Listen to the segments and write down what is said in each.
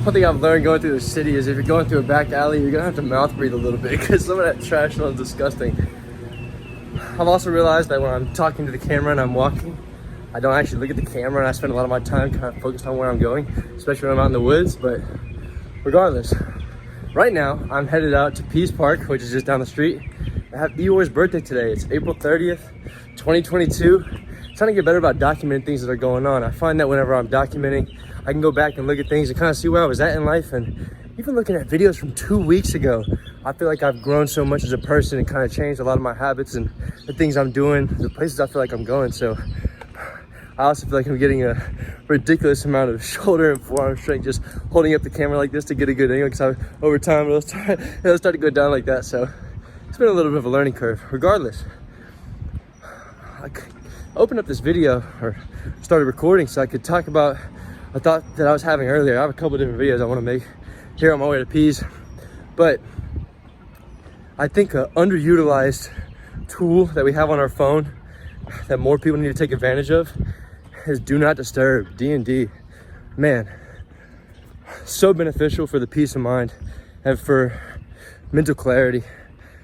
one thing I've learned going through the city is if you're going through a back alley, you're gonna have to mouth breathe a little bit because some of that trash smells disgusting. I've also realized that when I'm talking to the camera and I'm walking, I don't actually look at the camera, and I spend a lot of my time kind of focused on where I'm going, especially when I'm out in the woods. But regardless, right now I'm headed out to Peace Park, which is just down the street. I have Eeyore's birthday today. It's April 30th, 2022. I'm trying to get better about documenting things that are going on. I find that whenever I'm documenting, I can go back and look at things and kind of see where I was at in life. And even looking at videos from 2 weeks ago, I feel like I've grown so much as a person and kind of changed a lot of my habits and the things I'm doing, the places I feel like I'm going. So I also feel like I'm getting a ridiculous amount of shoulder and forearm strength just holding up the camera like this to get a good angle, because over time it'll start to go down like that. So it's been a little bit of a learning curve. Regardless, I opened up this video or started recording so I could talk about a thought that I was having earlier. I have a couple different videos I want to make here on my way to Peas, but I think an underutilized tool that we have on our phone that more people need to take advantage of is Do Not Disturb, DND. Man, so beneficial for the peace of mind and for mental clarity.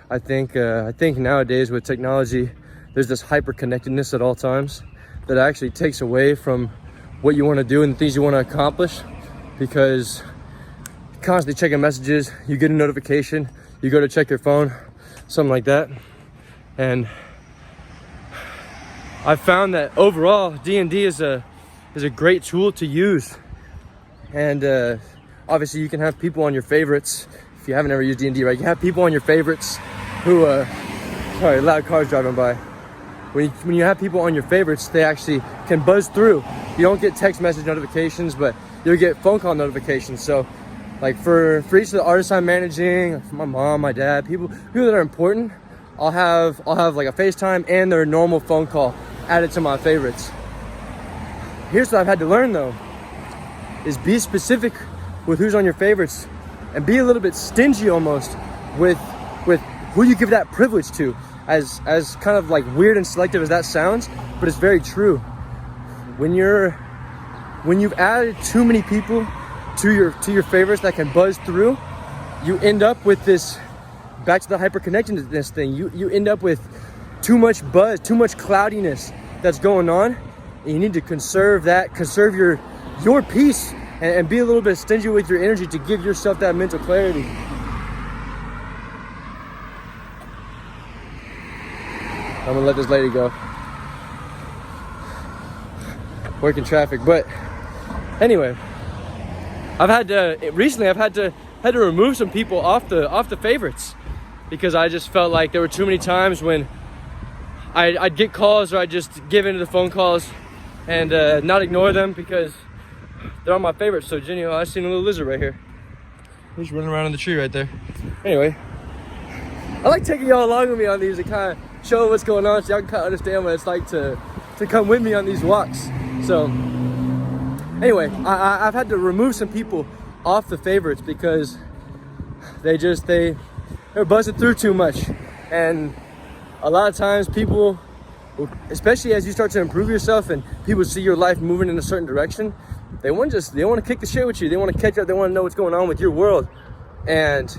I think nowadays with technology, there's this hyper connectedness at all times that actually takes away from what you want to do and the things you want to accomplish, because constantly checking messages, you get a notification, you go to check your phone, something like that. And I found that overall D&D is a great tool to use. And obviously you can have people on your favorites. If you haven't ever used D&D, right, you have people on your favorites who sorry, loud cars driving by. When you have people on your favorites, they actually can buzz through. You don't get text message notifications, but you'll get phone call notifications. So like for each of the artists I'm managing, my mom, my dad, people that are important, I'll have like a FaceTime and their normal phone call added to my favorites. Here's what I've had to learn though, is be specific with who's on your favorites and be a little bit stingy almost with who you give that privilege to. As kind of like weird and selective as that sounds, but it's very true. When you've added too many people to your favorites that can buzz through, you end up with this, back to the hyperconnectedness thing, you end up with too much buzz, too much cloudiness that's going on, and you need to conserve your peace and be a little bit stingy with your energy to give yourself that mental clarity. I'm gonna let this lady go. Working traffic, but anyway, recently I've had to remove some people off the favorites, because I just felt like there were too many times when I'd get calls or I'd just give into the phone calls and not ignore them because they're on my favorites. So Jenny, I seen a little lizard right here. He's running around in the tree right there. Anyway, I like taking y'all along with me on these to kind of show what's going on so y'all can kind of understand what it's like to come with me on these walks. So anyway, I've had to remove some people off the favorites because they're buzzing through too much. And a lot of times people, especially as you start to improve yourself and people see your life moving in a certain direction, they want to kick the shit with you. They want to catch up. They want to know what's going on with your world. And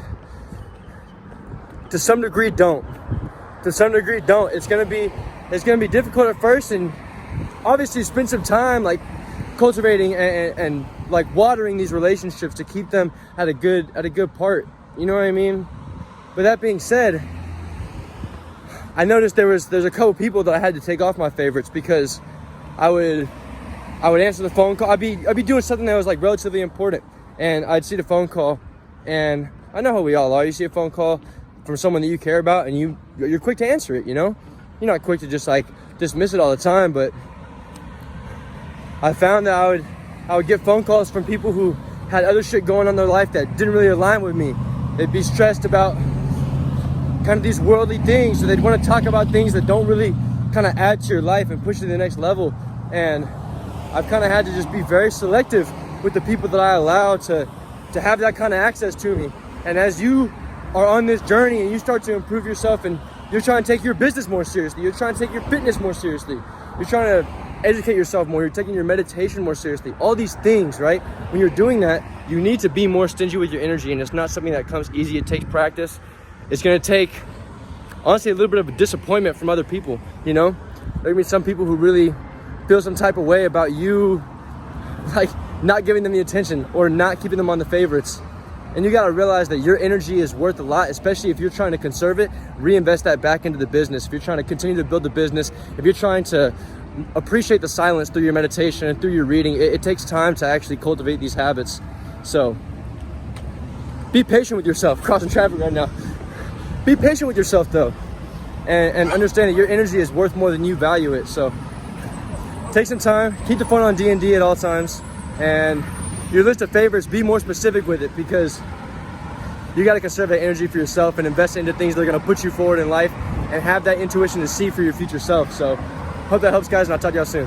to some degree, don't. It's gonna be difficult at first, and obviously spend some time like cultivating and like watering these relationships to keep them at a good part. You know what I mean? But that being said, I noticed there's a couple people that I had to take off my favorites because I would answer the phone call. I'd be doing something that was like relatively important, and I'd see the phone call, and I know how we all are. You see a phone call from someone that you care about, and you're quick to answer it. You know, you're not quick to just like dismiss it all the time. But I found that I would get phone calls from people who had other shit going on in their life that didn't really align with me. They'd be stressed about kind of these worldly things, so they'd want to talk about things that don't really kind of add to your life and push you to the next level. And I've kind of had to just be very selective with the people that I allow to have that kind of access to me. And as you are on this journey and you start to improve yourself and you're trying to take your business more seriously, you're trying to take your fitness more seriously, you're trying to educate yourself more, you're taking your meditation more seriously, all these things, right? When you're doing that, you need to be more stingy with your energy, and it's not something that comes easy. It takes practice. It's gonna take, honestly, a little bit of a disappointment from other people, you know? There are gonna be some people who really feel some type of way about you, like not giving them the attention or not keeping them on the favorites. And you gotta realize that your energy is worth a lot, especially if you're trying to conserve it, reinvest that back into the business. If you're trying to continue to build the business, if you're trying to appreciate the silence through your meditation and through your reading, it takes time to actually cultivate these habits. So be patient with yourself. Crossing traffic right now. Be patient with yourself though, and understand that your energy is worth more than you value it. So take some time, keep the phone on DND at all times, and your list of favorites, be more specific with it, because you got to conserve that energy for yourself and invest into things that are going to put you forward in life and have that intuition to see for your future self. So hope that helps, guys, and I'll talk to y'all soon.